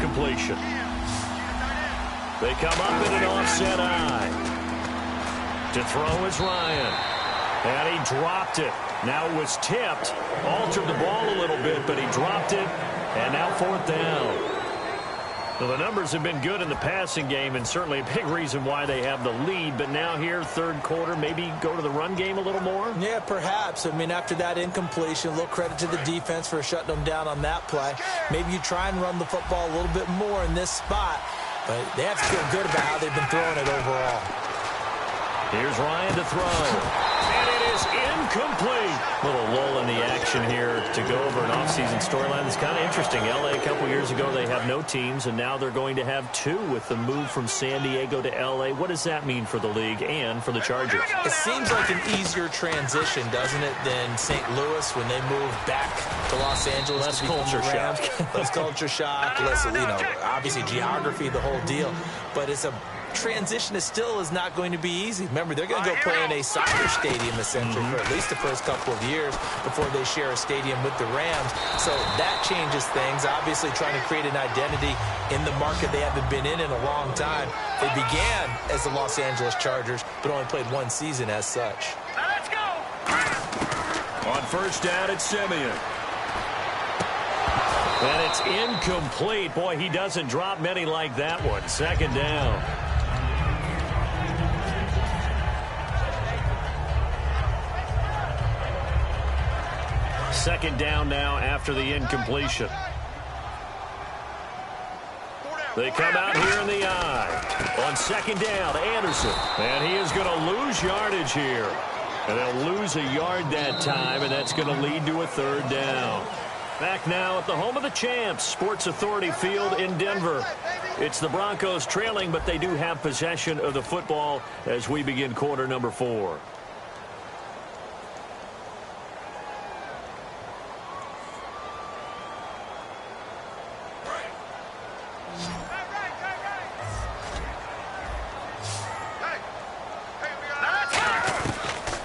completion. They come up in an offset eye. To throw is Ryan. And he dropped it. Now it was tipped. Altered the ball a little bit, but he dropped it. And now 4th down. Well, the numbers have been good in the passing game, and certainly a big reason why they have the lead. But now here, third quarter, maybe go to the run game a little more? Yeah, perhaps. I mean, after that incompletion, a little credit to the defense for shutting them down on that play. Maybe you try and run the football a little bit more in this spot. But they have to feel good about how they've been throwing it overall. Here's Ryan to throw. And it is incomplete. Little lull in the action here to go over an offseason storyline. It's kind of interesting. L.A. a couple years ago, they have no teams, and now they're going to have 2 with the move from San Diego to L.A. What does that mean for the league and for the Chargers? It seems like an easier transition, doesn't it, than St. Louis when they moved back to Los Angeles. Less culture shock. Less culture shock. Less, obviously geography, the whole deal. But it's a transition still is not going to be easy. Remember, they're going to go play in a soccer stadium essentially for at least the first couple of years before they share a stadium with the Rams. So that changes things. Obviously trying to create an identity in the market they haven't been in a long time. They began as the Los Angeles Chargers, but only played 1 season as such. Now let's go. On first down, it's Simeon. And it's incomplete. Boy, he doesn't drop many like that one. 2nd down. Second down now after the incompletion. They come out here in the eye. On 2nd down, Anderson. And he is going to lose yardage here. And they'll lose a yard that time, and that's going to lead to a 3rd down. Back now at the home of the champs, Sports Authority Field in Denver. It's the Broncos trailing, but they do have possession of the football as we begin quarter number 4.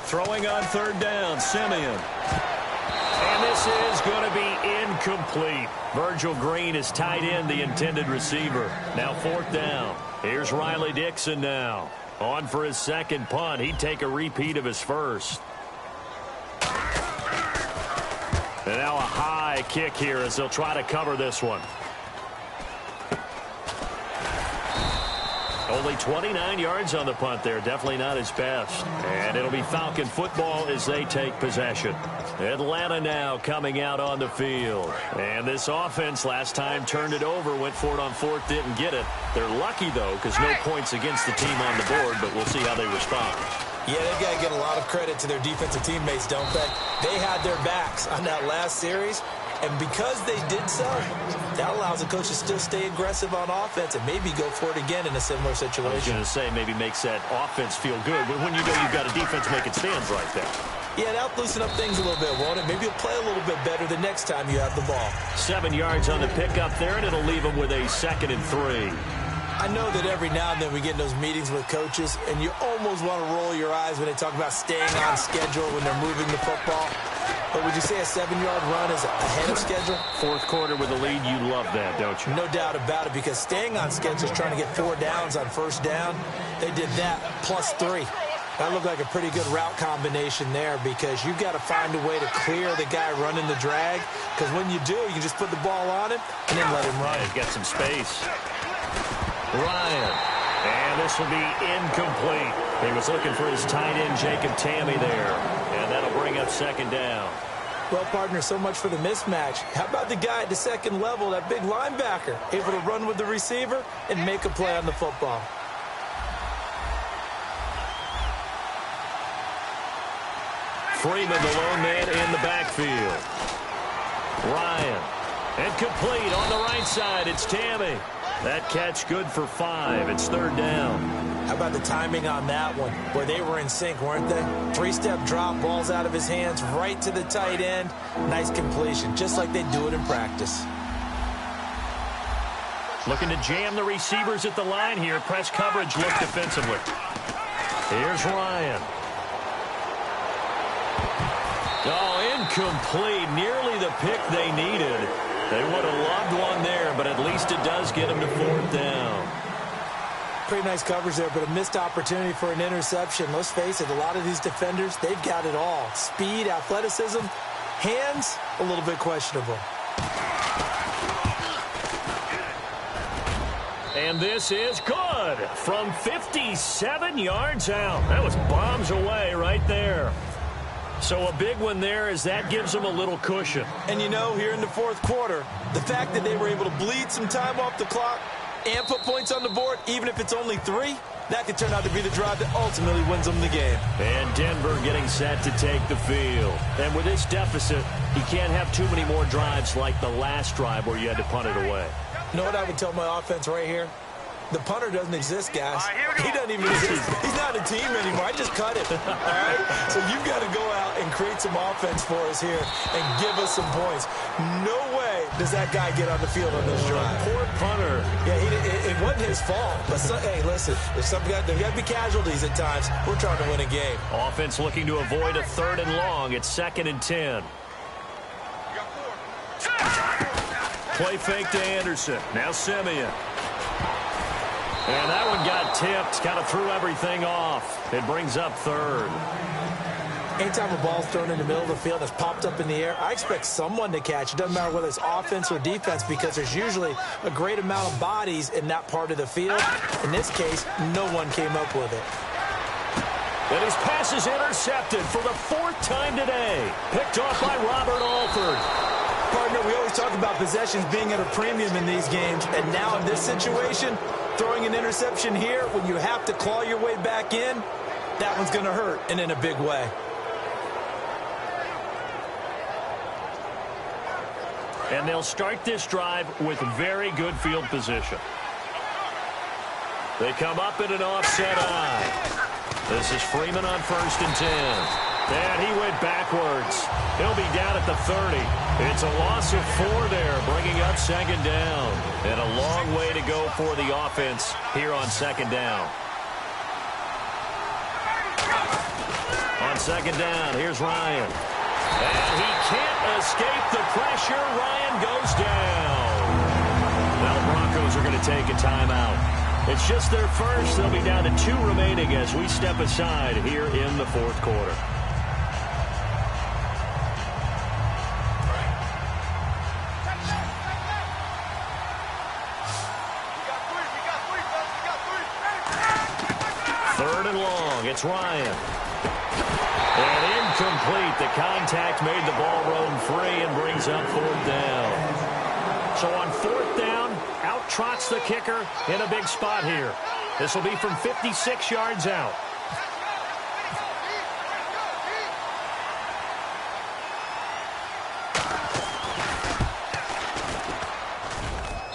Throwing on 3rd down, Simeon. And this is going to be incomplete. Virgil Green is tied in, the intended receiver. Now 4th down. Here's Riley Dixon now. On for his 2nd punt. He'd take a repeat of his first. And now a high kick here as they'll try to cover this one. Only 29 yards on the punt there. Definitely not his best. And it'll be Falcon football as they take possession. Atlanta now coming out on the field. And this offense last time turned it over, went for it on 4th, didn't get it. They're lucky, though, because no points against the team on the board, but we'll see how they respond. Yeah, they've got to get a lot of credit to their defensive teammates, don't they? They had their backs on that last series. And because they did so, that allows the coach to still stay aggressive on offense and maybe go for it again in a similar situation. I was going to say maybe makes that offense feel good. But when you know you've got a defense making stands right there. Yeah, that'll loosen up things a little bit, won't it? Maybe you'll play a little bit better the next time you have the ball. 7 yards on the pickup there, and it'll leave them with a 2nd and 3. I know that every now and then we get in those meetings with coaches, and you almost want to roll your eyes when they talk about staying on schedule when they're moving the football. But would you say a 7-yard run is ahead of schedule? 4th quarter with a lead, you love that, don't you? No doubt about it, because staying on schedule is trying to get 4 downs on 1st down. They did that plus 3. That looked like a pretty good route combination there, because you've got to find a way to clear the guy running the drag, because when you do, you can just put the ball on him and then let him run. Yeah, he's got some space. Ryan. And this will be incomplete. He was looking for his tight end, Jacob Tamme, there. And that'll bring up 2nd down. Well, partner, so much for the mismatch. How about the guy at the 2nd level, that big linebacker, able to run with the receiver and make a play on the football? Freeman, the lone man in the backfield. Ryan. And complete on the right side. It's Tamme. That catch good for 5. It's 3rd down. How about the timing on that one? Boy, they were in sync, weren't they? 3-step drop, balls out of his hands, right to the tight end. Nice completion, just like they do it in practice. Looking to jam the receivers at the line here. Press coverage look defensively. Here's Ryan. Oh, incomplete. Nearly the pick they needed. They would have loved one there, but at least it does get them to 4th down. Pretty nice coverage there, but a missed opportunity for an interception. Let's face it, a lot of these defenders, they've got it all. Speed, athleticism, hands, a little bit questionable. And this is good from 57 yards out. That was bombs away right there. So a big one there as that gives them a little cushion. And you know, here in the 4th quarter, the fact that they were able to bleed some time off the clock and put points on the board, even if it's only 3, that could turn out to be the drive that ultimately wins them the game. And Denver getting set to take the field. And with this deficit, you can't have too many more drives like the last drive where you had to punt it away. You know what I would tell my offense right here? The punter doesn't exist, guys. He doesn't even exist. He's not a team anymore. I just cut it. All right? So you've got to go out and create some offense for us here and give us some points. No way does that guy get on the field on this drive. Poor punter. Yeah, it wasn't his fault. But, hey, listen, there's there got to be casualties at times. We're trying to win a game. Offense looking to avoid a 3rd and long. It's 2nd and 10. Play fake to Anderson. Now Simeon. And that one got tipped. Kind of threw everything off. It brings up 3rd. Anytime a ball's thrown in the middle of the field that's popped up in the air, I expect someone to catch. It doesn't matter whether it's offense or defense because there's usually a great amount of bodies in that part of the field. In this case, no one came up with it. And his pass is intercepted for the 4th time today. Picked off by Robert Alford. Partner, we always talk about possessions being at a premium in these games, and now in this situation, throwing an interception here when you have to claw your way back in, that one's going to hurt, and in a big way. And they'll start this drive with very good field position. They come up in an offset eye. This is Freeman on 1st and 10. And he went backwards. He'll be down at the 30. It's a loss of 4 there, bringing up 2nd down. And a long way to go for the offense here on 2nd down. On 2nd down, here's Ryan. And he can't escape the pressure. Ryan goes down. Now the Broncos are going to take a timeout. It's just their first. They'll be down to 2 remaining as we step aside here in the 4th quarter. Third and long. It's Ryan. And incomplete. The contact made the ball roam free and brings up 4th down. So on 4th down, out trots the kicker in a big spot here. This will be from 56 yards out.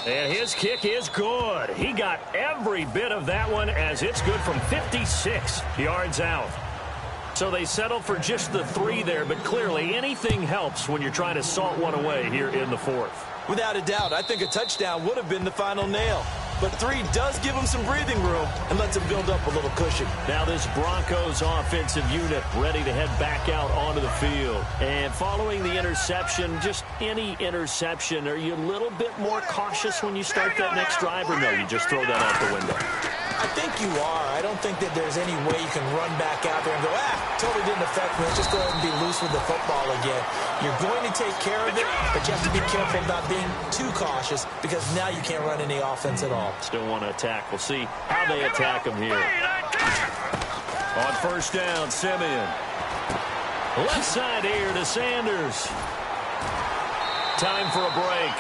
And his kick is good. He got every bit of that one as it's good from 56 yards out. So they settle for just the 3 there, but clearly anything helps when you're trying to salt one away here in the 4th. Without a doubt, I think a touchdown would have been the final nail. But 3 does give them some breathing room and lets them build up a little cushion. Now this Broncos offensive unit ready to head back out onto the field. And following the interception, just any interception, are you a little bit more cautious when you start that next drive, or no, you just throw that out the window? I think you are. I don't think that there's any way you can run back out there and go, totally didn't affect me. Let's just go ahead and be loose with the football again. You're going to take care of it, but you have to be careful about being too cautious because now you can't run any offense at all. Still want to attack. We'll see how they attack him here. On 1st down, Simeon. Left side here to Sanders. Time for a break.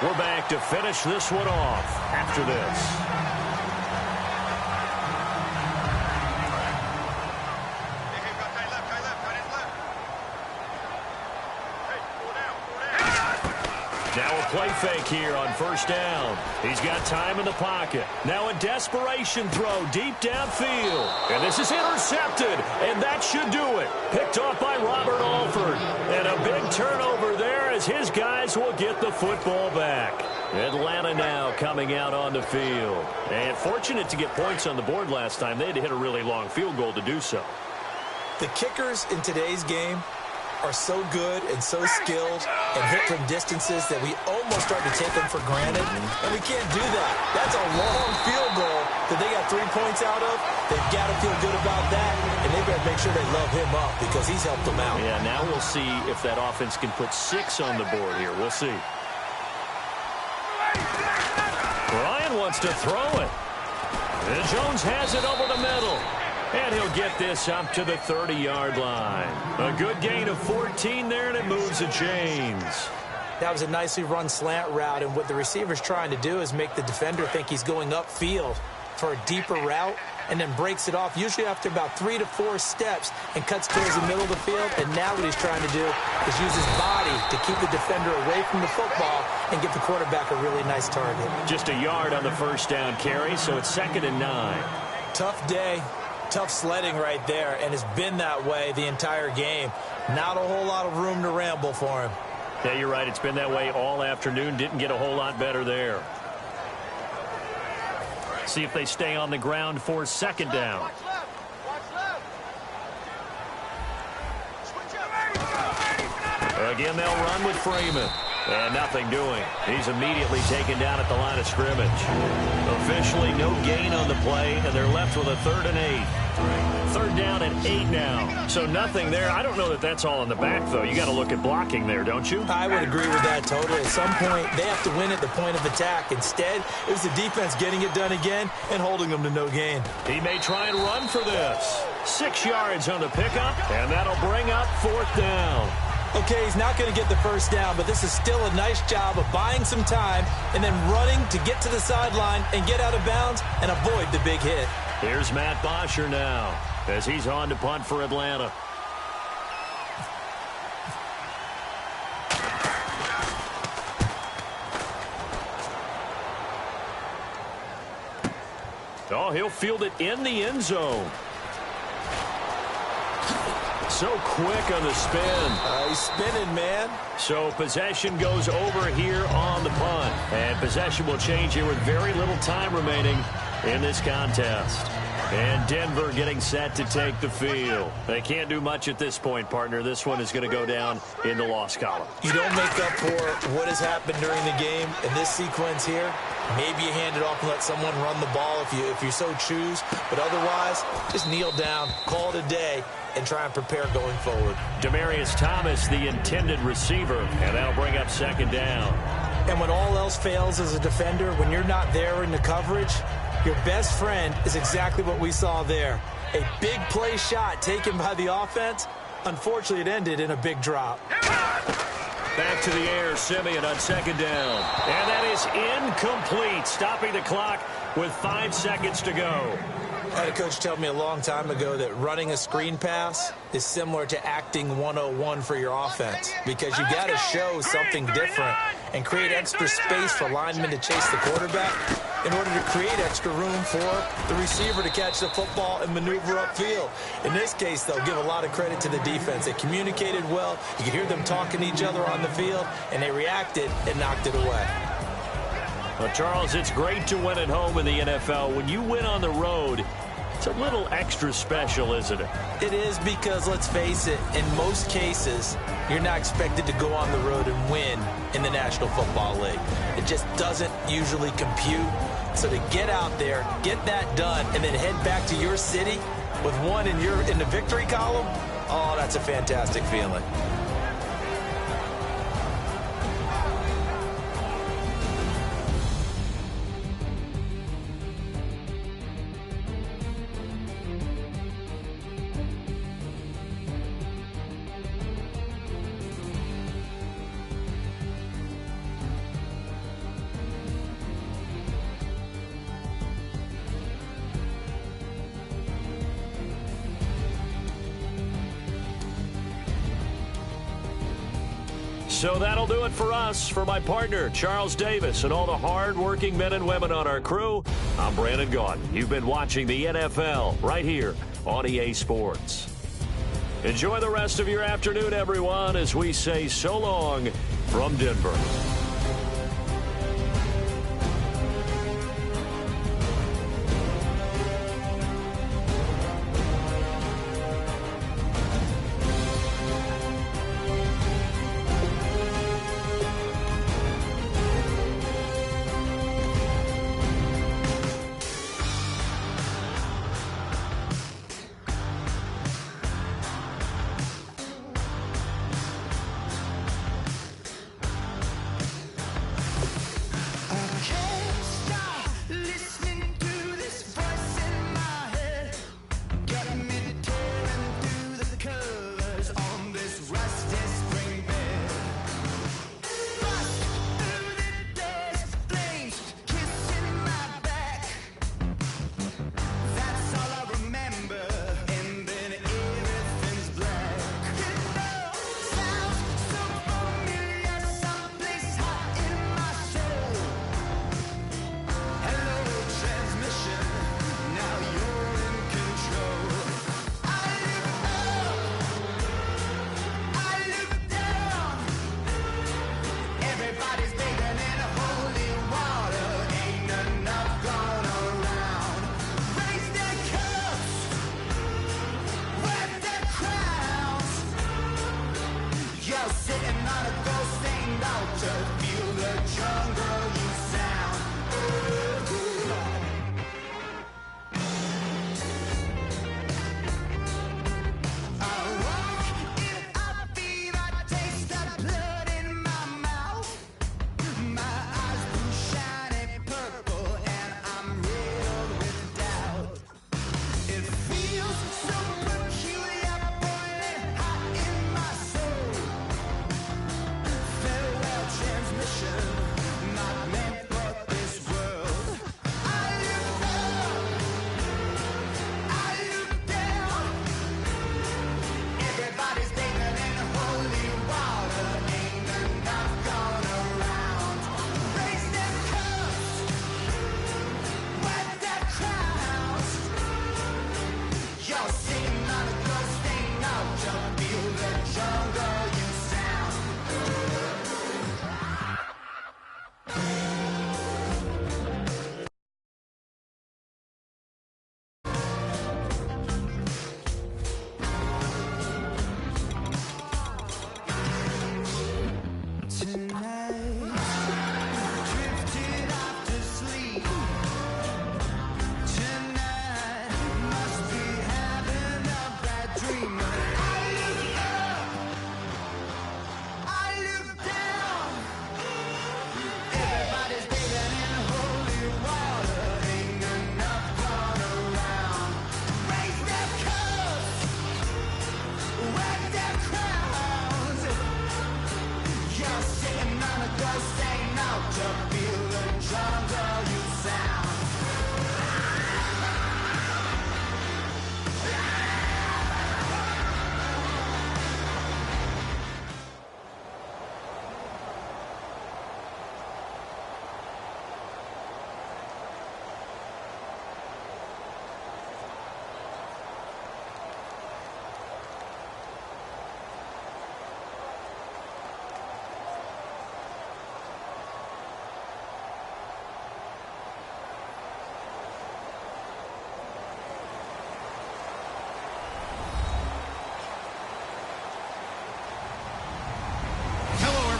We're back to finish this one off after this. Now a play fake here on 1st down. He's got time in the pocket. Now a desperation throw deep downfield. And this is intercepted, and that should do it. Picked off by Robert Alford. And a big turnover there as his guys will get the football back. Atlanta now coming out on the field. And fortunate to get points on the board last time. They had to hit a really long field goal to do so. The kickers in today's game are so good and so skilled and hit from distances that we almost start to take them for granted, and we can't do that. That's a long field goal that they got 3 points out of. They've got to feel good about that, and they've got to make sure they love him up because he's helped them out. Yeah, now we'll see if that offense can put 6 on the board here. We'll see. Ryan wants to throw it. And Jones has it over the middle. And he'll get this up to the 30-yard line. A good gain of 14 there, and it moves the chains. That was a nicely run slant route, and what the receiver's trying to do is make the defender think he's going upfield for a deeper route, and then breaks it off, usually after about 3 to 4 steps, and cuts towards the middle of the field. And now what he's trying to do is use his body to keep the defender away from the football and get the quarterback a really nice target. Just a yard on the first down carry, so it's 2nd and 9. Tough day. Tough sledding right there, and it's been that way the entire game. Not a whole lot of room to ramble for him. Yeah, you're right. It's been that way all afternoon. Didn't get a whole lot better there. See if they stay on the ground for 2nd down. Again, they'll run with Freeman. And nothing doing. He's immediately taken down at the line of scrimmage. Officially no gain on the play, and they're left with a 3rd and 8. 3rd down and 8 now. So nothing there. I don't know that that's all in the back, though. You got to look at blocking there, don't you? I would agree with that totally. At some point, they have to win at the point of attack. Instead, it was the defense getting it done again and holding them to no gain. He may try and run for this. 6 yards on the pickup, and that'll bring up 4th down. Okay, he's not going to get the first down, but this is still a nice job of buying some time and then running to get to the sideline and get out of bounds and avoid the big hit. Here's Matt Bosher now as he's on to punt for Atlanta. Oh, he'll field it in the end zone. So quick on the spin. He's spinning, man. So possession goes over here on the punt. And possession will change here with very little time remaining in this contest. And Denver getting set to take the field. They can't do much at this point, partner. This one is going to go down in the loss column. You don't make up for what has happened during the game in this sequence here. Maybe you hand it off and let someone run the ball if you so choose. But otherwise, just kneel down, call it a day, and try and prepare going forward. Demaryius Thomas, the intended receiver, and that'll bring up 2nd down. And when all else fails as a defender, when you're not there in the coverage, your best friend is exactly what we saw there. A big play shot taken by the offense. Unfortunately, it ended in a big drop. Back to the air, Simeon on 2nd down. And that is incomplete, stopping the clock with 5 seconds to go. I had a coach tell me a long time ago that running a screen pass is similar to acting 101 for your offense, because you got to show something different and create extra space for linemen to chase the quarterback in order to create extra room for the receiver to catch the football and maneuver upfield. In this case, they'll give a lot of credit to the defense. They communicated well. You could hear them talking to each other on the field, and they reacted and knocked it away. Well, Charles, it's great to win at home in the NFL. When you win on the road, it's a little extra special, isn't it? It is, because, let's face it, in most cases, you're not expected to go on the road and win in the National Football League. It just doesn't usually compute. So to get out there, get that done, and then head back to your city with one in the victory column, oh, that's a fantastic feeling. So that'll do it for us. For my partner, Charles Davis, and all the hard-working men and women on our crew, I'm Brandon Gaudin. You've been watching the NFL right here on EA Sports. Enjoy the rest of your afternoon, everyone, as we say so long from Denver.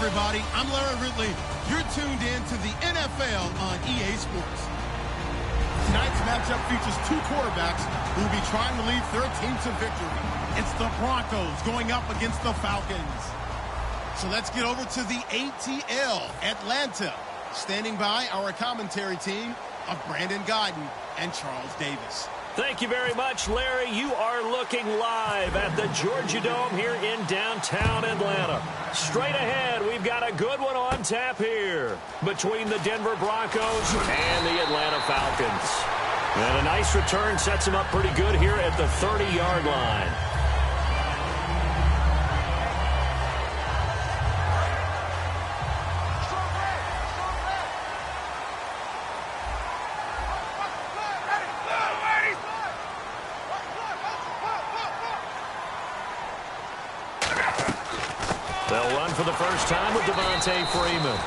everybody. I'm Larry Ridley. You're tuned in to the NFL on EA Sports. Tonight's matchup features two quarterbacks who will be trying to lead their team to victory. It's the Broncos going up against the Falcons. So let's get over to the ATL, Atlanta. Standing by our commentary team of Brandon Godden and Charles Davis. Thank you very much, Larry. You are looking live at the Georgia Dome here in downtown Atlanta. Straight ahead, we've got a good one on tap here between the Denver Broncos and the Atlanta Falcons. And a nice return sets them up pretty good here at the 30-yard line. They'll run for the first time with Devontae Freeman.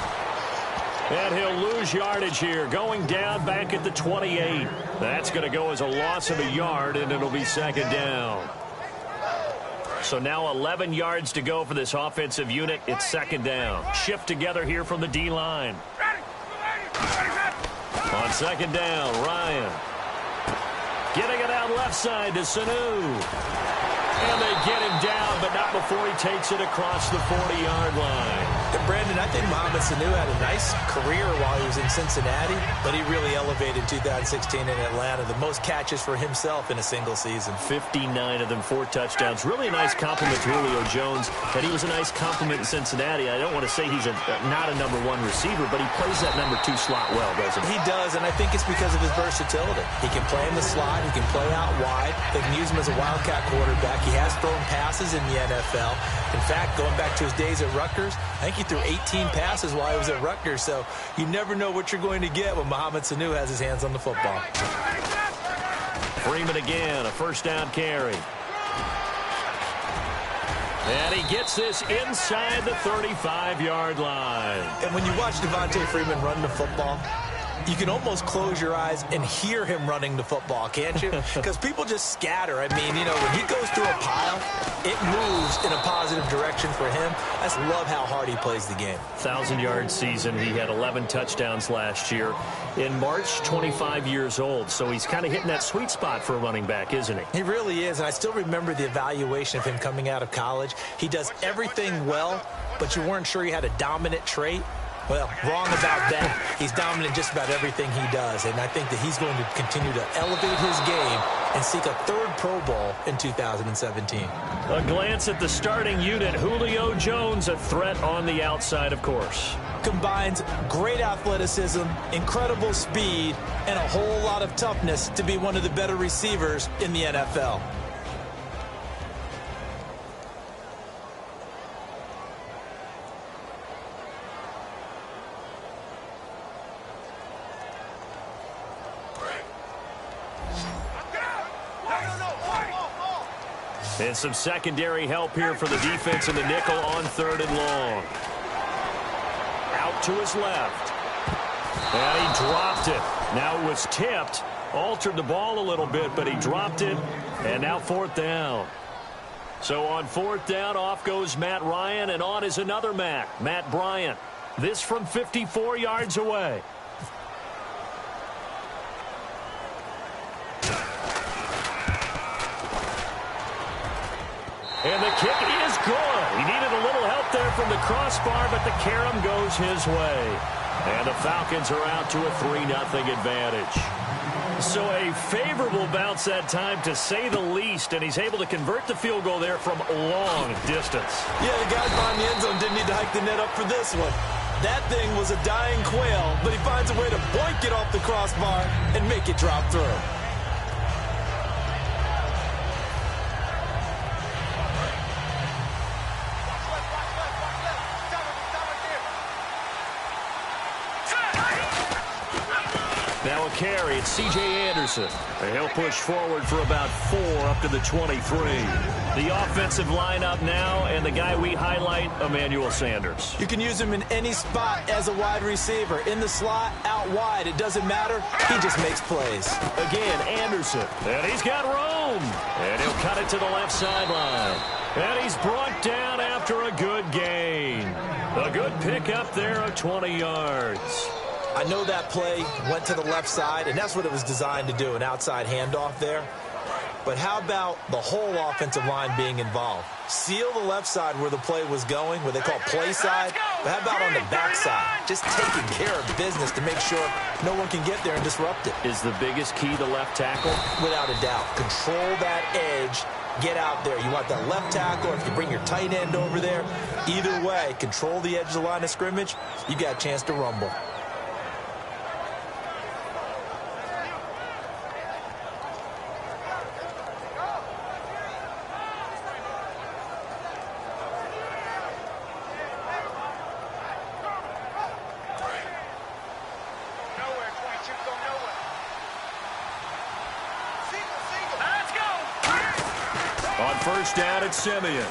And he'll lose yardage here, going down back at the 28. That's going to go as a loss of a yard, and it'll be second down. So now 11 yards to go for this offensive unit. It's second down. Shift together here from the D-line. On second down, Ryan. Getting it out left side to Sanu. And they get him down, but not before he takes it across the 40-yard line. And Brandon, I think Mohamed Sanu had a nice career while he was in Cincinnati, but he really elevated 2016 in Atlanta. The most catches for himself in a single season. 59 of them, 4 touchdowns. Really a nice compliment to Julio Jones, that he was a nice compliment in Cincinnati. I don't want to say he's not a number 1 receiver, but he plays that number 2 slot well, doesn't he? He does, and I think it's because of his versatility. He can play in the slot. He can play out wide. They can use him as a wildcat quarterback. He has thrown passes in the NFL. In fact, going back to his days at Rutgers, I think he threw 18 passes while he was at Rutgers. So you never know what you're going to get when Mohamed Sanu has his hands on the football. Freeman again, a first down carry. And he gets this inside the 35-yard line. And when you watch Devontae Freeman run the football, you can almost close your eyes and hear him running the football, can't you? Because people just scatter. I mean, you know, when he goes through a pile, it moves in a positive direction for him. I just love how hard he plays the game. 1,000-yard season. He had 11 touchdowns last year. In March, 25 years old. So he's kind of hitting that sweet spot for a running back, isn't he? He really is. And I still remember the evaluation of him coming out of college. He does everything well, but you weren't sure he had a dominant trait. Well, wrong about that. He's dominant in just about everything he does, and I think that he's going to continue to elevate his game and seek a 3rd Pro Bowl in 2017. A glance at the starting unit. Julio Jones, a threat on the outside, of course. Combines great athleticism, incredible speed, and a whole lot of toughness to be one of the better receivers in the NFL. And some secondary help here for the defense in the nickel on 3rd and long. Out to his left. And he dropped it. Now it was tipped. Altered the ball a little bit, but he dropped it. And now 4th down. So on 4th down, off goes Matt Ryan, and on is another Matt Bryant. This from 54 yards away. And the kick is good. He needed a little help there from the crossbar, but the carom goes his way. And the Falcons are out to a 3-0 advantage. So a favorable bounce that time, to say the least, and he's able to convert the field goal there from long distance. Yeah, the guys behind the end zone didn't need to hike the net up for this one. That thing was a dying quail, but he finds a way to boink it off the crossbar and make it drop through. Now a carry. It's C.J. Anderson. And he'll push forward for about 4 up to the 23. The offensive lineup now, and the guy we highlight, Emmanuel Sanders. You can use him in any spot as a wide receiver. In the slot, out wide. It doesn't matter. He just makes plays. Again, Anderson. And he's got room. And he'll cut it to the left sideline. And he's brought down after a good gain. A good pickup there of 20 yards. I know that play went to the left side, and that's what it was designed to do, an outside handoff there. But how about the whole offensive line being involved? Seal the left side where the play was going, what they call play side. But how about on the back side? Just taking care of business to make sure no one can get there and disrupt it. Is the biggest key the left tackle? Without a doubt. Control that edge. Get out there. You want that left tackle, or if you bring your tight end over there, either way, control the edge of the line of scrimmage, you got a chance to rumble. First down at Simeon.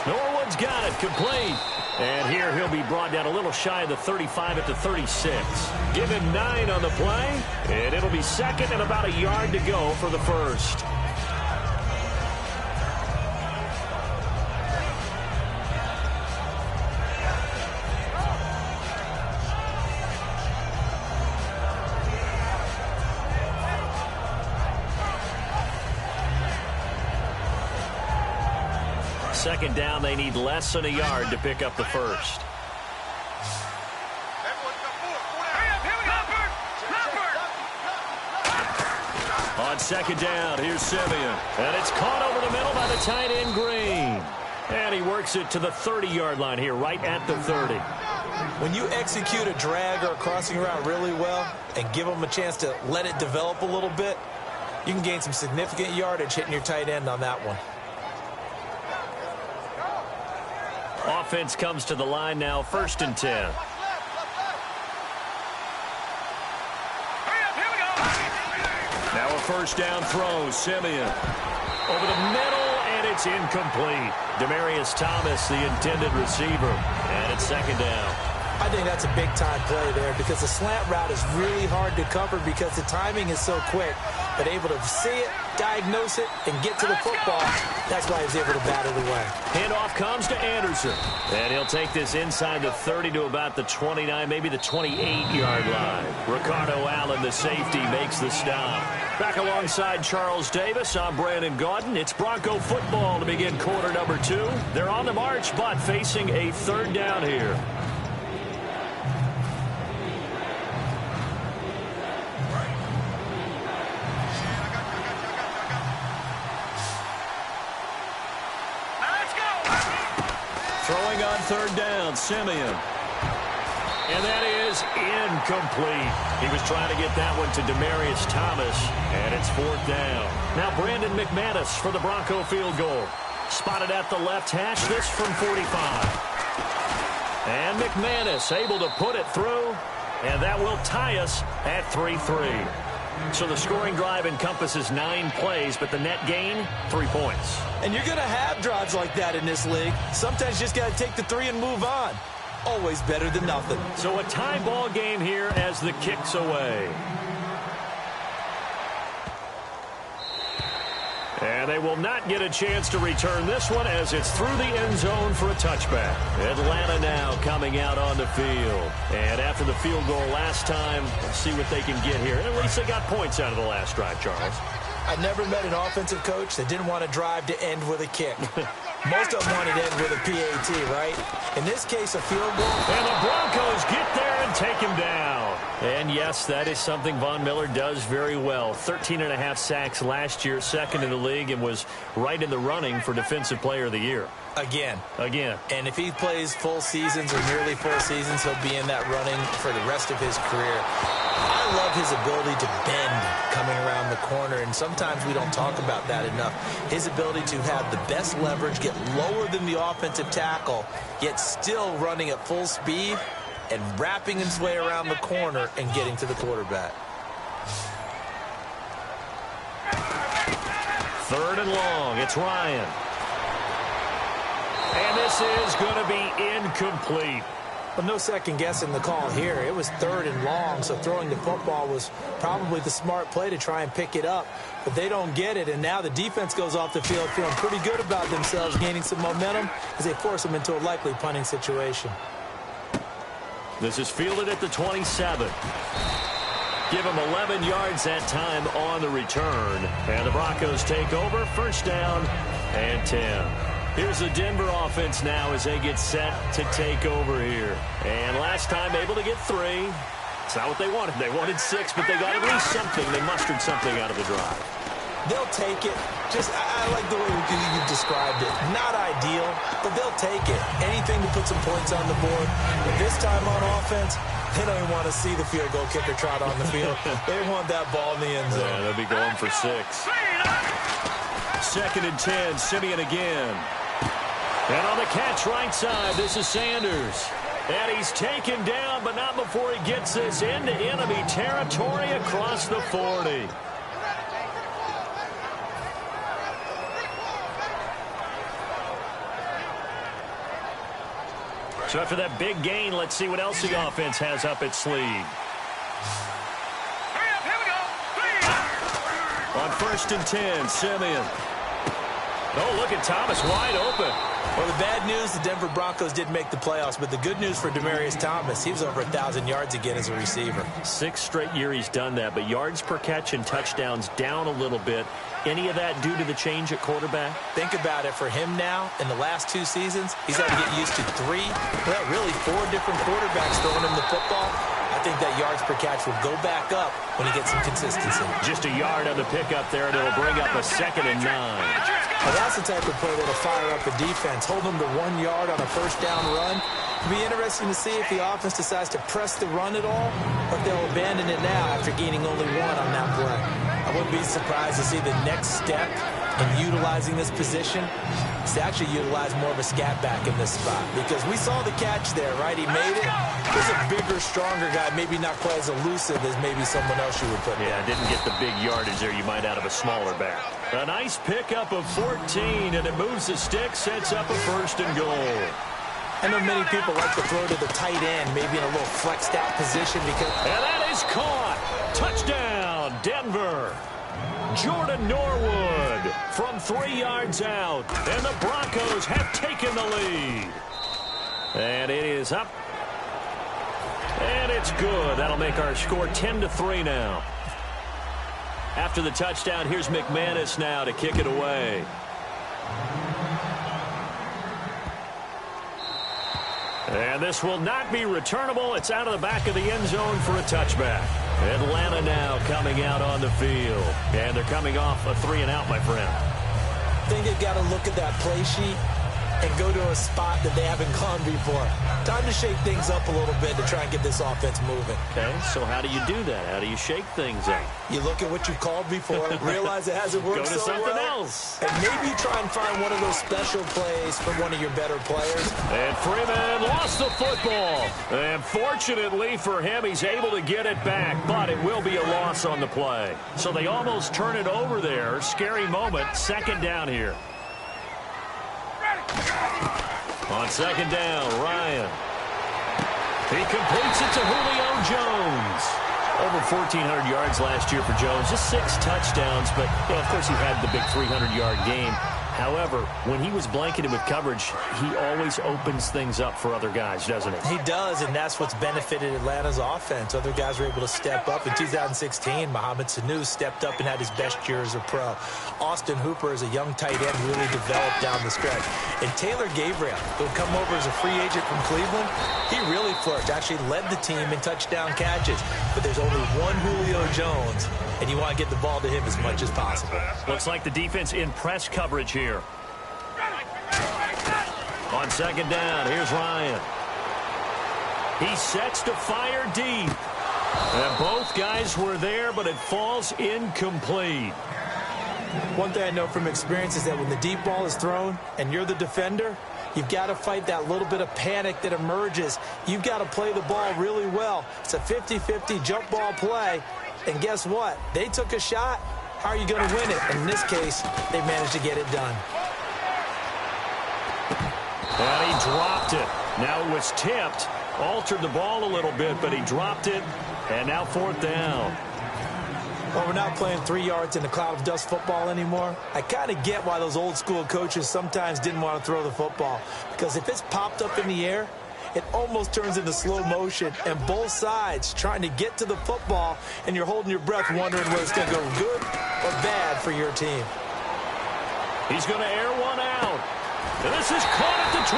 Norwood's got it, complete. And here he'll be brought down a little shy of the 35 at the 36. Give him 9 on the play, and it'll be second and about a yard to go for the first. Second down, they need less than a yard to pick up the first. On second down, here's Simeon. And it's caught over the middle by the tight end, Green. And he works it to the 30-yard line here, right at the 30. When you execute a drag or a crossing route really well and give them a chance to let it develop a little bit, you can gain some significant yardage hitting your tight end on that one. Offense comes to the line now, 1st and 10. Now a first down throw, Simeon. Over the middle, and it's incomplete. Demaryius Thomas, the intended receiver. And it's second down. I think that's a big-time play there because the slant route is really hard to cover because the timing is so quick. But able to see it, diagnose it, and get to the football, that's why he was able to bat it away. Handoff comes to Anderson. And he'll take this inside the 30 to about the 29, maybe the 28-yard line. Ricardo Allen, the safety, makes the stop. Back alongside Charles Davis, I'm Brandon Gaudin. It's Bronco football to begin quarter number 2. They're on the march, but facing a third down here. Throwing on third down, Simeon. And that is incomplete. He was trying to get that one to Demaryius Thomas, and it's 4th down. Now Brandon McManus for the Bronco field goal. Spotted at the left hash, this from 45. And McManus able to put it through, and that will tie us at 3-3. So the scoring drive encompasses 9 plays, but the net gain, 3 points. And you're going to have drives like that in this league. Sometimes you just got to take the 3 and move on. Always better than nothing. So a tie ball game here as the kick's away. And they will not get a chance to return this one as it's through the end zone for a touchback. Atlanta now coming out on the field. And after the field goal last time, let's see what they can get here. And at least they got points out of the last drive, Charles. I never met an offensive coach that didn't want a drive to end with a kick. Most of them wanted to end with a PAT, right? In this case, a field goal. And the Broncos get there and take him down. And yes, that is something Von Miller does very well. 13.5 sacks last year, second in the league, and was right in the running for Defensive Player of the Year. Again. And if he plays full seasons or nearly full seasons, he'll be in that running for the rest of his career. I love his ability to bend coming around the corner, and sometimes we don't talk about that enough. His ability to have the best leverage, get lower than the offensive tackle, yet still running at full speed and wrapping his way around the corner and getting to the quarterback. 3rd and long. It's Ryan. And this is going to be incomplete. Well, no second guessing the call here. It was 3rd and long, so throwing the football was probably the smart play to try and pick it up. But they don't get it, and now the defense goes off the field feeling pretty good about themselves, gaining some momentum as they force them into a likely punting situation. This is fielded at the 27. Give him 11 yards that time on the return. And the Broncos take over. First down and 10. Here's the Denver offense now as they get set to take over here. And last time able to get 3. It's not what they wanted. They wanted 6, but they got at least something. They mustered something out of the drive. They'll take it. I like the way you described it. Not ideal, but they'll take it. Anything to put some points on the board. But this time on offense, they don't even want to see the field goal kicker trot on the field. They want that ball in the end zone. Yeah, they'll be going for 6. Second and 10, Simeon again. And on the catch right side, this is Sanders. And he's taken down, but not before he gets this into enemy territory across the 40. So after that big gain, let's see what else the offense has up its sleeve. On first and 10, Simeon. Oh, look at Thomas wide open. Well, the bad news, the Denver Broncos did make the playoffs, but the good news for Demaryius Thomas, he was over 1,000 yards again as a receiver. 6 straight year he's done that, but yards per catch and touchdowns down a little bit. Any of that due to the change at quarterback? Think about it. For him now, in the last 2 seasons, he's had to get used to 4 different quarterbacks throwing him the football. I think that yards per catch will go back up when he gets some consistency. Just a yard on the pickup there, and it'll bring up a 2nd and 9. Well, that's the type of play that'll fire up a defense. Hold them to 1 yard on a first down run. It'll be interesting to see if the offense decides to press the run at all, or if they'll abandon it now after gaining only 1 on that play. I wouldn't be surprised to see the next step in utilizing this position is to actually utilize more of a scat back in this spot, because we saw the catch there, right? He made it. He's a bigger, stronger guy, maybe not quite as elusive as maybe someone else you would put Yeah, didn't get the big yardage there you might out of a smaller back. A nice pickup of 14, and it moves the stick, sets up a 1st and goal. I know many people like to throw to the tight end, maybe in a little flexed out position because... And that is caught. Touchdown, Denver. Jordan Norwood from 3 yards out, and the Broncos have taken the lead. And it is up. And it's good. That'll make our score 10-3 now. After the touchdown, here's McManus now to kick it away. And this will not be returnable. It's out of the back of the end zone for a touchback. Atlanta now coming out on the field. And they're coming off a 3-and-out, my friend. I think they've got to look at that play sheet and go to a spot that they haven't gone before. Time to shake things up a little bit to try and get this offense moving. Okay, so how do you do that? How do you shake things up? You look at what you've called before, realize it hasn't worked Go to so something well, else. and maybe try and find one of those special plays from one of your better players. And Freeman lost the football. And fortunately for him, he's able to get it back, but it will be a loss on the play. So they almost turn it over there. Scary moment. 2nd down here. On 2nd down, Ryan. He completes it to Julio Jones. Over 1,400 yards last year for Jones. Just 6 touchdowns, but of course he had the big 300-yard game. However, when he was blanketed with coverage, he always opens things up for other guys, doesn't he? He does, and that's what's benefited Atlanta's offense. Other guys were able to step up. In 2016, Mohamed Sanu stepped up and had his best year as a pro. Austin Hooper, as a young tight end, really developed down the stretch. And Taylor Gabriel, who come over as a free agent from Cleveland, he really flourished, actually led the team in touchdown catches. But there's only one Julio Jones, and you want to get the ball to him as much as possible. Looks like the defense in press coverage here. On 2nd down, here's Ryan. He sets to fire deep. And both guys were there, but it falls incomplete. One thing I know from experience is that when the deep ball is thrown and you're the defender, you've got to fight that little bit of panic that emerges. You've got to play the ball really well. It's a 50-50 jump ball play. And guess what? They took a shot. How are you going to win it? And in this case, they managed to get it done. And he dropped it. Now it was tipped. Altered the ball a little bit, but he dropped it. And now 4th down. Well, we're not playing 3 yards in a cloud of dust football anymore. I kind of get why those old school coaches sometimes didn't want to throw the football. Because if it's popped up in the air, it almost turns into slow motion, and both sides trying to get to the football, and you're holding your breath wondering whether it's going to go good or bad for your team. He's going to air one out. And this is caught at the 20.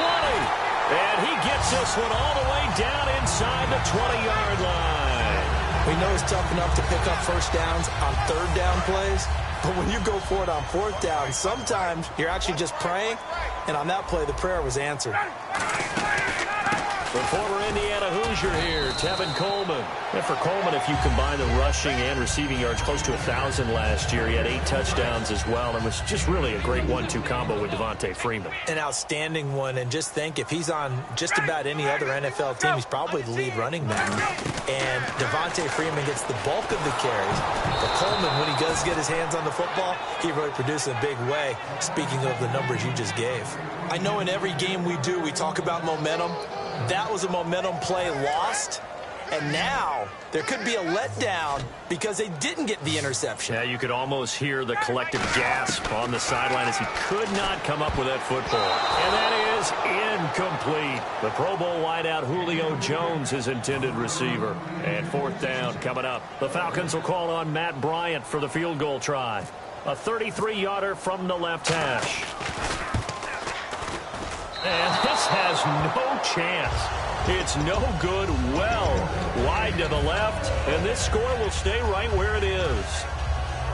And he gets this one all the way down inside the 20-yard line. We know it's tough enough to pick up first downs on third down plays, but when you go for it on fourth down, sometimes you're actually just praying, and on that play, the prayer was answered. The former Indiana Hoosier here, Tevin Coleman. And for Coleman, if you combine the rushing and receiving yards, close to 1,000 last year. He had 8 touchdowns as well, and was just really a great 1-2 combo with Devontae Freeman. An outstanding one, and just think, if he's on just about any other NFL team, he's probably the lead running back. And Devontae Freeman gets the bulk of the carries. But Coleman, when he does get his hands on the football, he really produces in a big way, speaking of the numbers you just gave. I know in every game we do, we talk about momentum. That was a momentum play lost, and now there could be a letdown because they didn't get the interception. Yeah, you could almost hear the collective gasp on the sideline as he could not come up with that football. And that is incomplete. The Pro Bowl wideout Julio Jones, his intended receiver. And fourth down coming up. The Falcons will call on Matt Bryant for the field goal try. A 33-yarder from the left hash. And this has no chance. It's no good, well wide to the left, and this score will stay right where it is.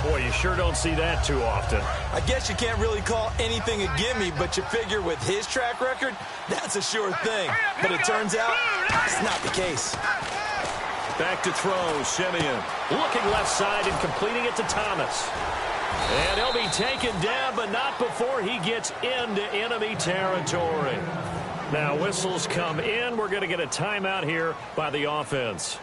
Boy, you sure don't see that too often. I guess you can't really call anything a gimme, but you figure with his track record, that's a sure thing. But it turns out it's not the case. Back to throw, Simeon. Looking left side and completing it to Thomas. And he'll be taken down, but not before he gets into enemy territory. Now whistles come in. We're going to get a timeout here by the offense.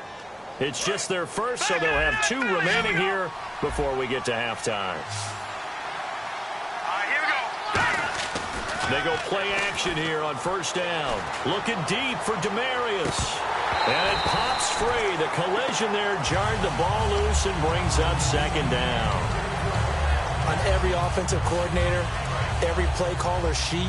It's just their first, so they'll have 2 remaining here before we get to halftime. Here we go. They go play action here on first down. Looking deep for Demarius. And it pops free. The collision there jarred the ball loose and brings up second down. On every offensive coordinator, every play caller sheet,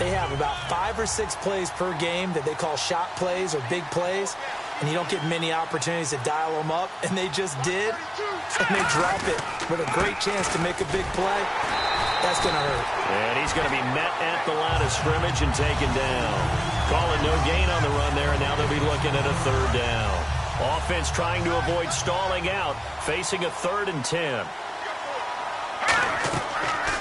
they have about 5 or 6 plays per game that they call shot plays or big plays, and you don't get many opportunities to dial them up, and they just did, and they drop it with a great chance to make a big play. That's going to hurt. And he's going to be met at the line of scrimmage and taken down. Calling no gain on the run there, and now they'll be looking at a third down. Offense trying to avoid stalling out, facing a 3rd and 10.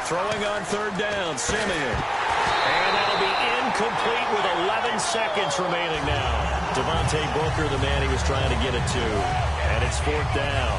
Throwing on third down, Simeon. And that'll be incomplete with 11 seconds remaining now. Devontae Booker, the man he was trying to get it to. And it's fourth down.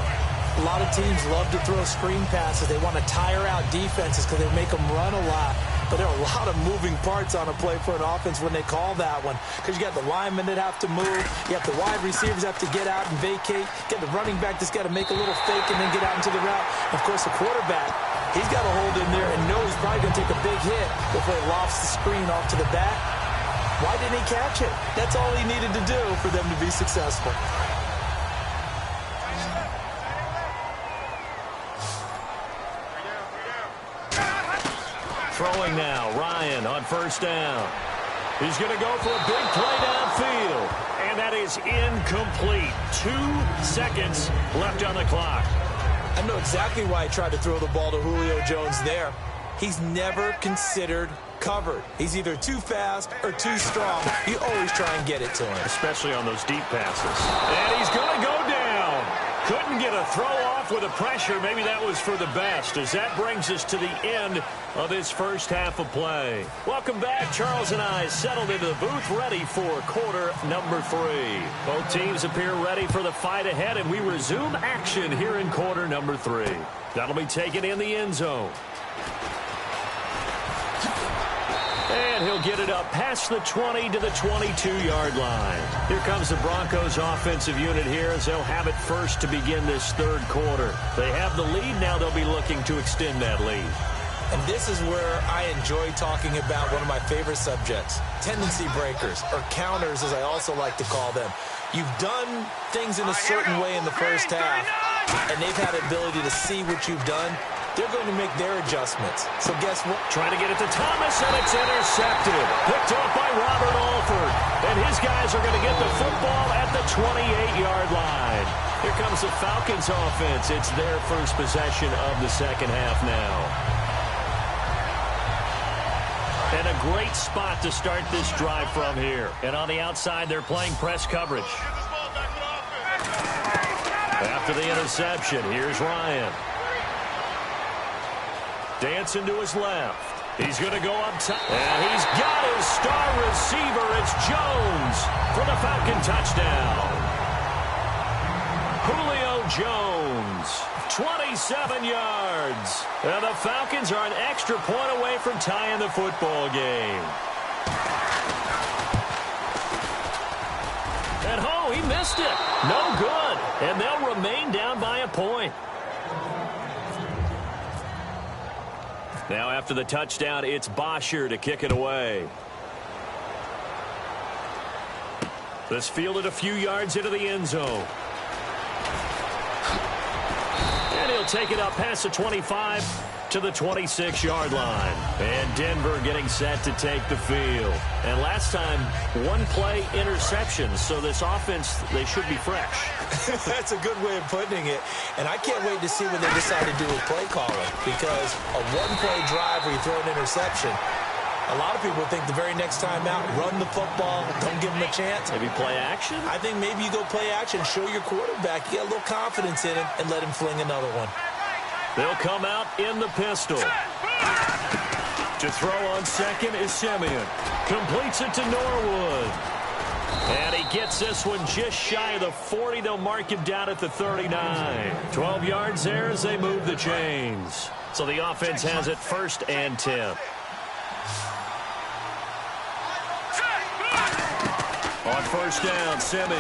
A lot of teams love to throw screen passes. They want to tire out defenses because they make them run a lot. But there are a lot of moving parts on a play for an offense when they call that one. Because you got the linemen that have to move. You have the wide receivers have to get out and vacate. You got the running back that's got to make a little fake and then get out into the route. And of course, the quarterback, he's got to hold in there and know he's probably going to take a big hit before he lofts the screen off to the back. Why didn't he catch it? That's all he needed to do for them to be successful. Throwing now, Ryan on first down. He's going to go for a big play downfield. And that is incomplete. 2 seconds left on the clock. I know exactly why he tried to throw the ball to Julio Jones there. He's never considered covered. He's either too fast or too strong. You always try and get it to him. Especially on those deep passes. And he's going to go down. Couldn't get a throw off with the pressure. Maybe that was for the best, as that brings us to the end of his first half of play. Welcome back. Charles and I settled into the booth, ready for quarter number 3. Both teams appear ready for the fight ahead, and we resume action here in quarter number 3. That'll be taken in the end zone. And he'll get it up past the 20 to the 22-yard line. Here comes the Broncos offensive unit here as they'll have it first to begin this third quarter. They have the lead. Now they'll be looking to extend that lead. And this is where I enjoy talking about one of my favorite subjects, tendency breakers, or counters as I also like to call them. You've done things in a certain way in the first half, and they've had the ability to see what you've done. they're going to make their adjustments. So guess what? Trying to get it to Thomas, and it's intercepted. Picked off by Robert Alford. And his guys are going to get the football at the 28-yard line. Here comes the Falcons offense. It's their first possession of the second half now. And a great spot to start this drive from here. And on the outside, they're playing press coverage. After the interception, here's Ryan. Dancing to his left. He's going to go up top. And he's got his star receiver. It's Jones for the Falcon touchdown. Julio Jones, 27 yards. And the Falcons are an extra point away from tying the football game. And oh, he missed it. No good. And they'll remain down by a point. Now after the touchdown, it's Bosher to kick it away. This fielded a few yards into the end zone. And he'll take it up past the 25 to the 26-yard line. And Denver getting set to take the field. And last time, one play interception. So this offense, they should be fresh. That's a good way of putting it. And I can't wait to see what they decide to do with play calling. Because a one-play drive where you throw an interception, a lot of people think the very next time out, run the football, don't give them a chance. Maybe play action? I think maybe you go play action, show your quarterback, you get a little confidence in him, and let him fling another one. They'll come out in the pistol. To throw on second is Simeon. Completes it to Norwood. And he gets this one just shy of the 40. They'll mark him down at the 39. 12 yards there as they move the chains. So the offense has it 1st and 10. On 1st down, Simeon.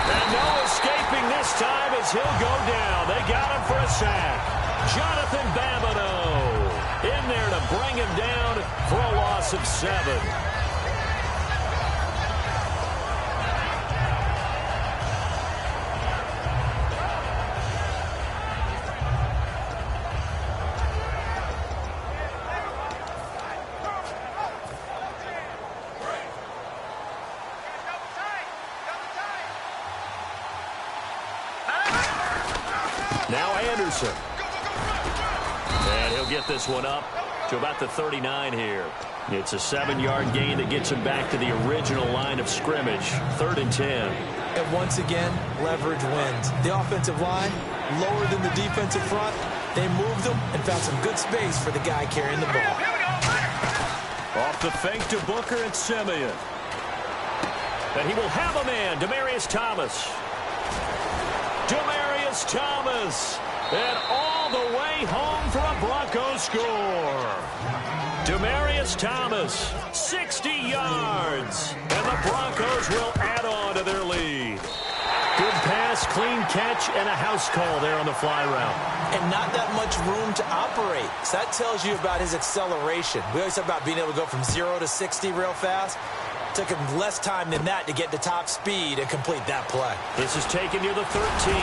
And no escaping this time as he'll go down. They got him for a sack. Jonathan Babineau in there to bring him down for a loss of 7. Now Anderson. And he'll get this one up to about the 39 here. It's a 7-yard gain that gets him back to the original line of scrimmage. 3rd and 10. And once again, leverage wins. The offensive line, lower than the defensive front. They moved them and found some good space for the guy carrying the ball. Off the fake to Booker and Simeon. And he will have a man, Demaryius Thomas. Demaryius Thomas. And all the way home for a Broncos score. Demaryius Thomas, 60 yards. And the Broncos will add on to their lead. Good pass, clean catch, and a house call there on the fly route. And not that much room to operate. So that tells you about his acceleration. We always talk about being able to go from 0 to 60 real fast. Took him less time than that to get to top speed and complete that play. This is taken near the 13.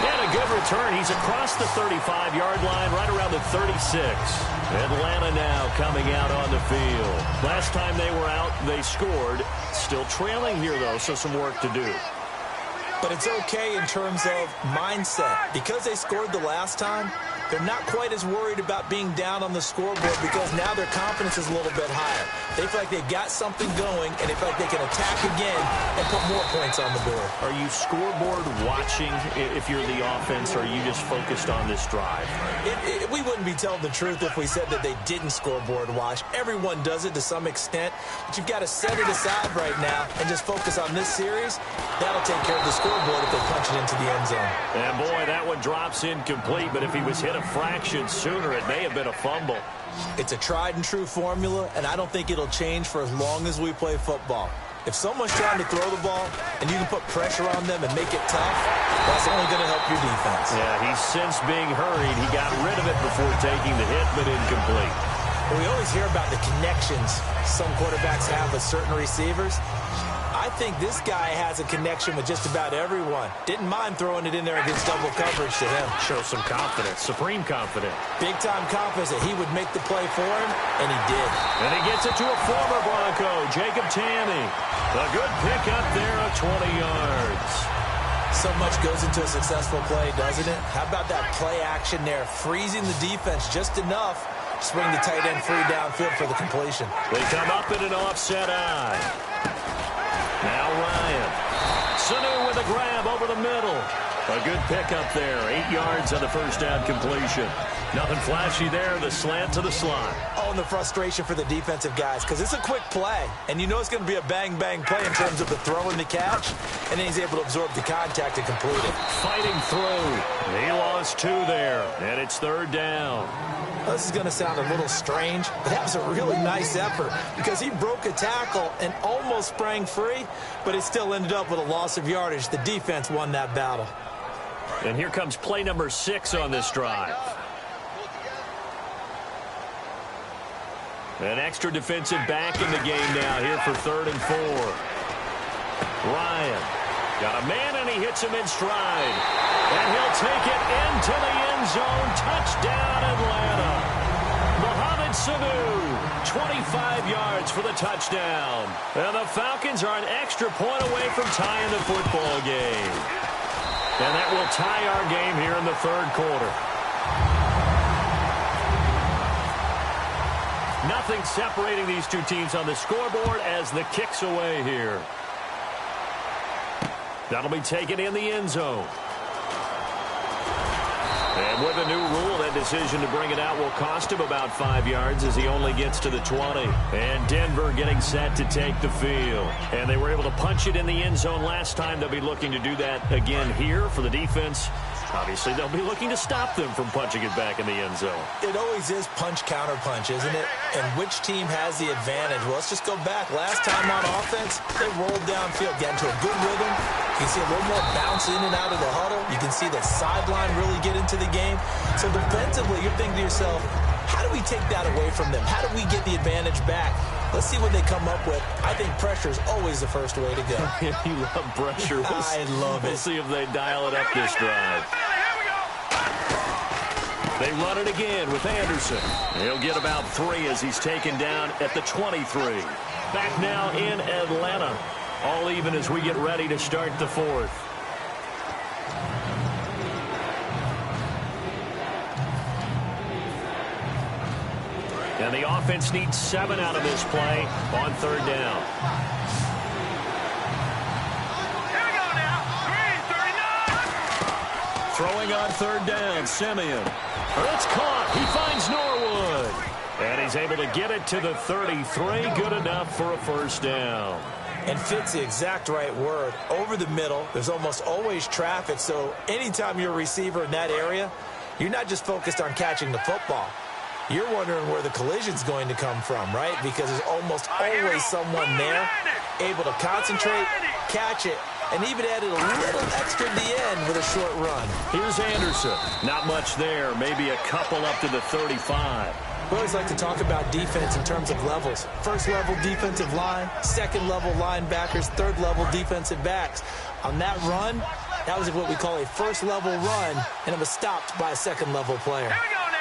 And a good return. He's across the 35-yard line, right around the 36. Atlanta now coming out on the field. Last time they were out, they scored. Still trailing here, though, so some work to do. But it's okay in terms of mindset. Because they scored the last time, they're not quite as worried about being down on the scoreboard because now their confidence is a little bit higher. They feel like they've got something going, and they feel like they can attack again and put more points on the board. Are you scoreboard watching if you're the offense, or are you just focused on this drive? We wouldn't be telling the truth if we said that they didn't scoreboard watch. Everyone does it to some extent, but you've got to set it aside right now and just focus on this series. That'll take care of the scoreboard if they punch it into the end zone. And boy, that one drops incomplete, but if he was hit a fraction sooner, it may have been a fumble. It's a tried and true formula, and I don't think it'll change for as long as we play football. If someone's trying to throw the ball and you can put pressure on them and make it tough, that's only going to help your defense. Yeah, he's since being hurried. He got rid of it before taking the hit, but incomplete. We always hear about the connections some quarterbacks have with certain receivers. I think this guy has a connection with just about everyone. Didn't mind throwing it in there against double coverage to him. Shows some confidence, supreme confidence. Big-time confidence that he would make the play for him, and he did. And he gets it to a former Bronco, Jacob Tanny. A good pickup there of 20 yards. So much goes into a successful play, doesn't it? How about that play action there, freezing the defense just enough to swing the tight end free downfield for the completion. They come up in an offset eye. Now Ryan. Sanu with a grab over the middle. A good pickup there. 8 yards on the first down completion. Nothing flashy there. The slant to the slot. Oh, and the frustration for the defensive guys, because it's a quick play, and you know it's going to be a bang-bang play in terms of the throw and the catch, and then he's able to absorb the contact and complete it. Fighting through. He lost 2 there, and it's third down. This is going to sound a little strange, but that was a really nice effort because he broke a tackle and almost sprang free, but it still ended up with a loss of yardage. The defense won that battle. And here comes play number 6 on this drive. An extra defensive back in the game now here for 3rd and 4. Ryan got a man, and he hits him in stride. And he'll take it into the end zone. Touchdown, Atlanta. Mohamed Sanu, 25 yards for the touchdown. And the Falcons are an extra point away from tying the football game. And that will tie our game here in the 3rd quarter. Nothing separating these two teams on the scoreboard as the kick's away here. That'll be taken in the end zone. And with a new rule, that decision to bring it out will cost him about 5 yards as he only gets to the 20. And Denver getting set to take the field. And they were able to punch it in the end zone last time. They'll be looking to do that again here for the defense. Obviously, they'll be looking to stop them from punching it back in the end zone. It always is punch-counter-punch, isn't it? And which team has the advantage? Well, let's just go back. Last time on offense, they rolled downfield, got into a good rhythm. You can see a little more bounce in and out of the huddle. You can see the sideline really get into the game. So defensively, you're thinking to yourself, how do we take that away from them? How do we get the advantage back? Let's see what they come up with. I think pressure is always the first way to go. You love pressure. I love it. We'll see if they dial it up this drive. They run it again with Anderson. He'll get about 3 as he's taken down at the 23. Back now in Atlanta. All even as we get ready to start the 4th. And the offense needs 7 out of this play on 3rd down. Here we go now. 3:39. Throwing on 3rd down, Simeon. It's caught. He finds Norwood. And he's able to get it to the 33. Good enough for a first down. And fits the exact right word. Over the middle, there's almost always traffic. So anytime you're a receiver in that area, you're not just focused on catching the football. You're wondering where the collision's going to come from, right? Because there's almost always someone there able to concentrate, catch it, and even added a little extra at the end with a short run. Here's Anderson. Not much there. Maybe a couple up to the 35. We always like to talk about defense in terms of levels. First level defensive line, second level linebackers, third level defensive backs. On that run, that was what we call a first level run, and it was stopped by a second level player. Here we go now.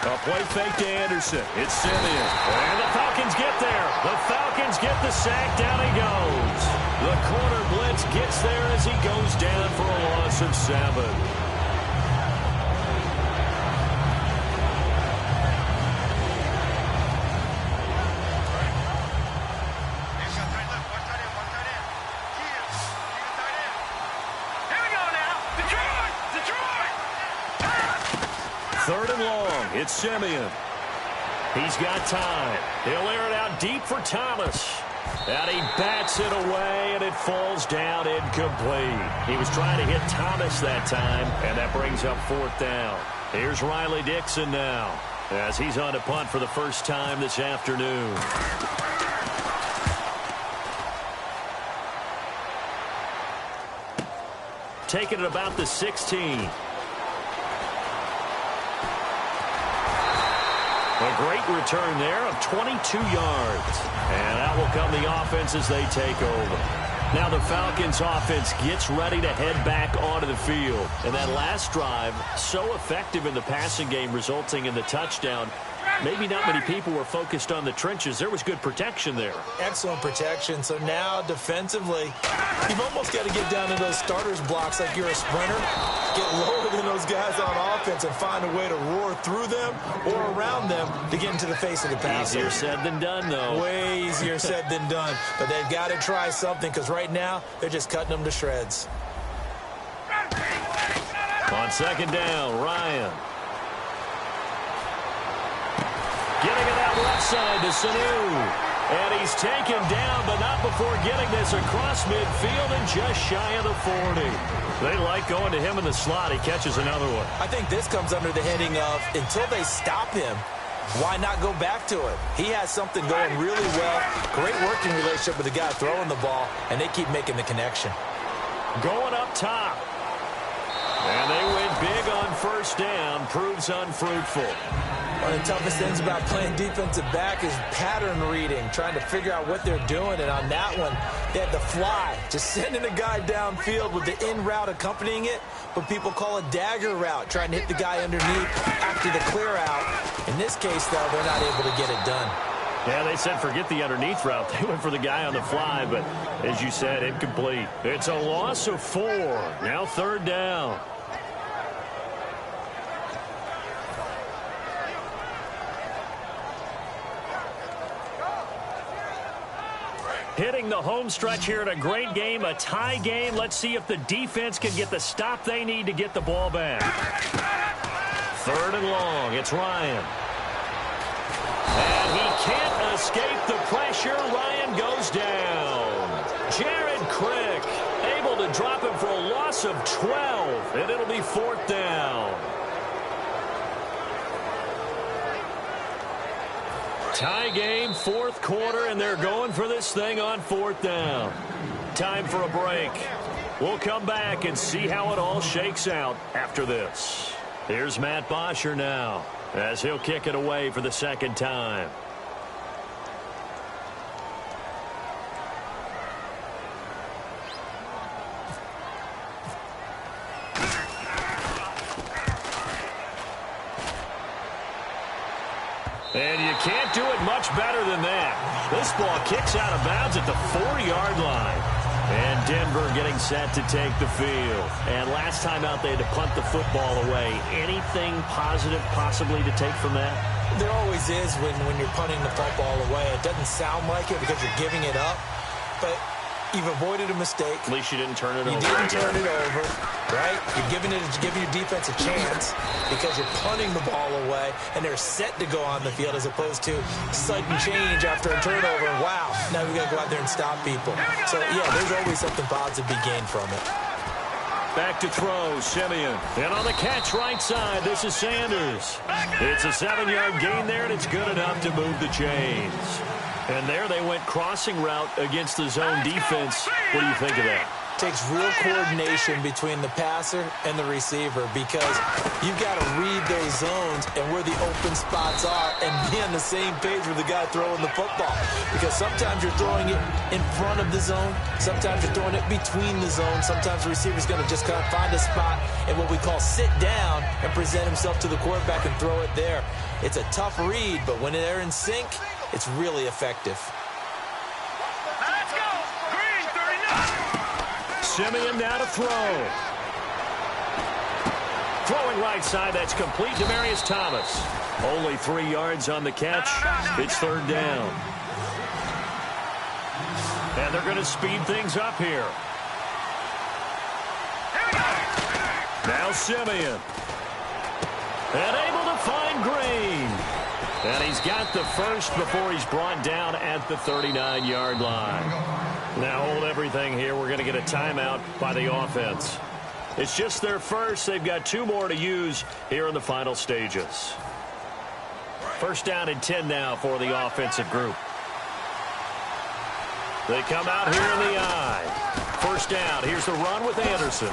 A play fake to Anderson. It's Simeon. And the Falcons get there. The Falcons get the sack. Down he goes. The corner blitz gets there as he goes down for a loss of 7. Third and long. It's Simeon. He's got time. He'll air it out deep for Thomas. And he bats it away, and it falls down incomplete. He was trying to hit Thomas that time, and that brings up 4th down. Here's Riley Dixon now, as he's on to punt for the first time this afternoon. Taking it about the 16. A great return there of 22 yards. And out will come the offense as they take over. Now the Falcons offense gets ready to head back onto the field. And that last drive, so effective in the passing game, resulting in the touchdown. Maybe not many people were focused on the trenches. There was good protection there. Excellent protection. So now defensively, you've almost got to get down to those starters blocks like you're a sprinter. Get lower than those guys on offense and find a way to roar through them or around them to get into the face of the passer. Easier said than done, though. Way easier said than done. But they've got to try something because right now they're just cutting them to shreds. On second down, Ryan. Getting it out left side to Sanu. And he's taken down, but not before getting this across midfield and just shy of the 40. They like going to him in the slot. He catches another one. I think this comes under the heading of until they stop him, why not go back to it? He has something going really well. Great working relationship with the guy throwing the ball, and they keep making the connection. Going up top. And they went big on first down. Proves unfruitful. One of the toughest things about playing defensive back is pattern reading, trying to figure out what they're doing. And on that one, they had the fly, just sending a guy downfield with the in route accompanying it, what people call a dagger route, trying to hit the guy underneath after the clear out. In this case, though, they're not able to get it done. Yeah, they said forget the underneath route. They went for the guy on the fly, but as you said, incomplete. It's a loss of 4. Now third down. Hitting the home stretch here in a great game, a tie game. Let's see if the defense can get the stop they need to get the ball back. Third and long. It's Ryan. And he can't escape the pressure. Ryan goes down. Jared Crick able to drop him for a loss of 12, and it'll be fourth down. Tie game, fourth quarter, and they're going for this thing on fourth down. Time for a break. We'll come back and see how it all shakes out after this. Here's Matt Bosher now as he'll kick it away for the second time. And you can't do it much better than that. This ball kicks out of bounds at the 40-yard line. And Denver getting set to take the field. And last time out, they had to punt the football away. Anything positive possibly to take from that? There always is when you're punting the football away. It doesn't sound like it because you're giving it up. But you've avoided a mistake. At least you didn't turn it over. You didn't turn it over, right? You're giving your defense a chance because you're punting the ball away, and they're set to go on the field as opposed to sudden change after a turnover. Wow, now we got to go out there and stop people. So, yeah, there's always something positive to be gained from it. Back to throw, Simeon. And on the catch right side, this is Sanders. It's a 7-yard gain there, and it's good enough to move the chains. And there they went crossing route against the zone defense. What do you think of that? Takes real coordination between the passer and the receiver because you've got to read those zones and where the open spots are and be on the same page with the guy throwing the football. Because sometimes you're throwing it in front of the zone. Sometimes you're throwing it between the zones. Sometimes the receiver's going to just kind of find a spot and what we call sit down and present himself to the quarterback and throw it there. It's a tough read, but when they're in sync, it's really effective. Let's go. Green, 39. Simeon now to throw. Throwing right side, that's complete. Demaryius Thomas. Only 3 yards on the catch. It's third down. And they're going to speed things up here. Now Simeon. And able to find Green. And he's got the first before he's brought down at the 39-yard line. Now hold everything here. We're going to get a timeout by the offense. It's just their first. They've got 2 more to use here in the final stages. First down and 10 now for the offensive group. They come out here in the I. First down. Here's the run with Anderson.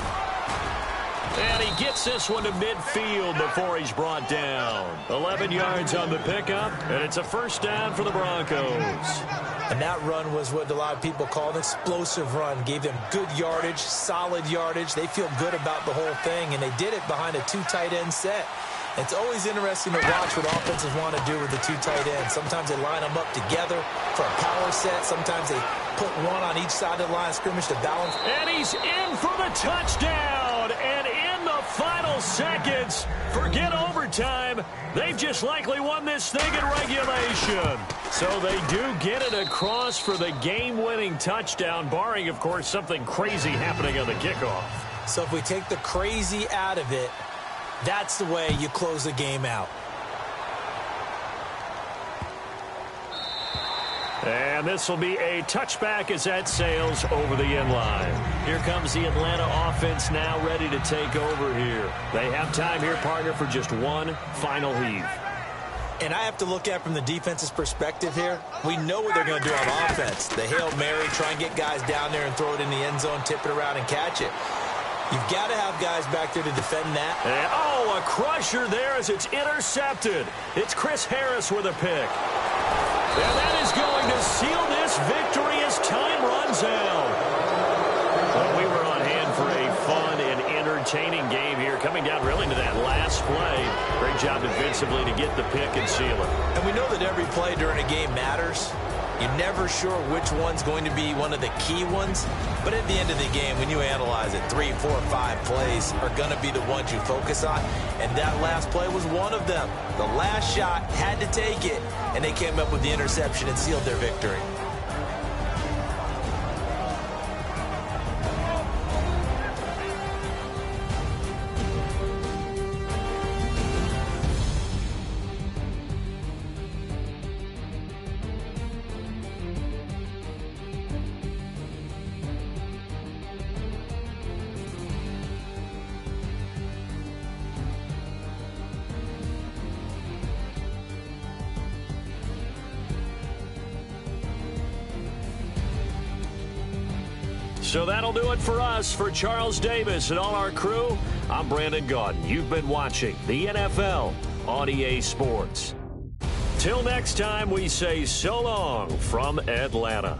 And he gets this one to midfield before he's brought down. 11 yards on the pickup, and it's a first down for the Broncos. And that run was what a lot of people call an explosive run. Gave them good yardage, solid yardage. They feel good about the whole thing, and they did it behind a 2 tight end set. It's always interesting to watch what offenses want to do with the 2 tight ends. Sometimes they line them up together for a power set. Sometimes they put one on each side of the line of scrimmage to balance. And he's in for the touchdown. And in the final seconds, forget overtime. They've just likely won this thing in regulation. So they do get it across for the game-winning touchdown, barring, of course, something crazy happening on the kickoff. So if we take the crazy out of it, that's the way you close the game out. And this will be a touchback as that sails over the end line. Here comes the Atlanta offense now ready to take over here. They have time here, partner, for just one final heave. And I have to look at it from the defense's perspective here. We know what they're going to do on offense. The Hail Mary, try and get guys down there and throw it in the end zone, tip it around and catch it. You've got to have guys back there to defend that. And, a crusher there as it's intercepted. It's Chris Harris with a pick. And that is going to seal this victory as time runs out. Well, we were on hand for a fun and entertaining game here, coming down really to that last play. Great job defensively to get the pick and seal it. And we know that every play during a game matters. You're never sure which one's going to be one of the key ones. But at the end of the game, when you analyze it, 3, 4, 5 plays are going to be the ones you focus on. And that last play was one of them. The last shot had to take it, and they came up with the interception and sealed their victory. So that'll do it for us. For Charles Davis and all our crew, I'm Brandon Gaudin. You've been watching the NFL on EA Sports. Till next time, we say so long from Atlanta.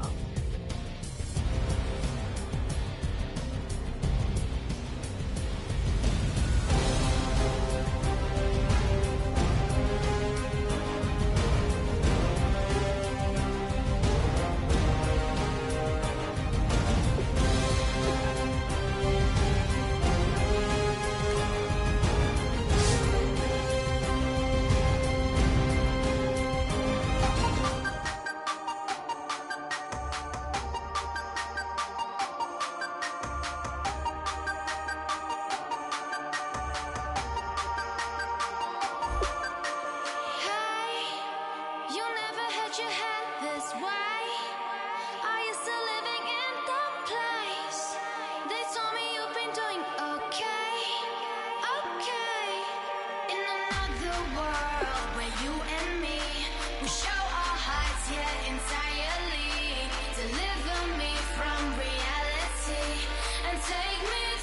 Entirely deliver me from reality and take me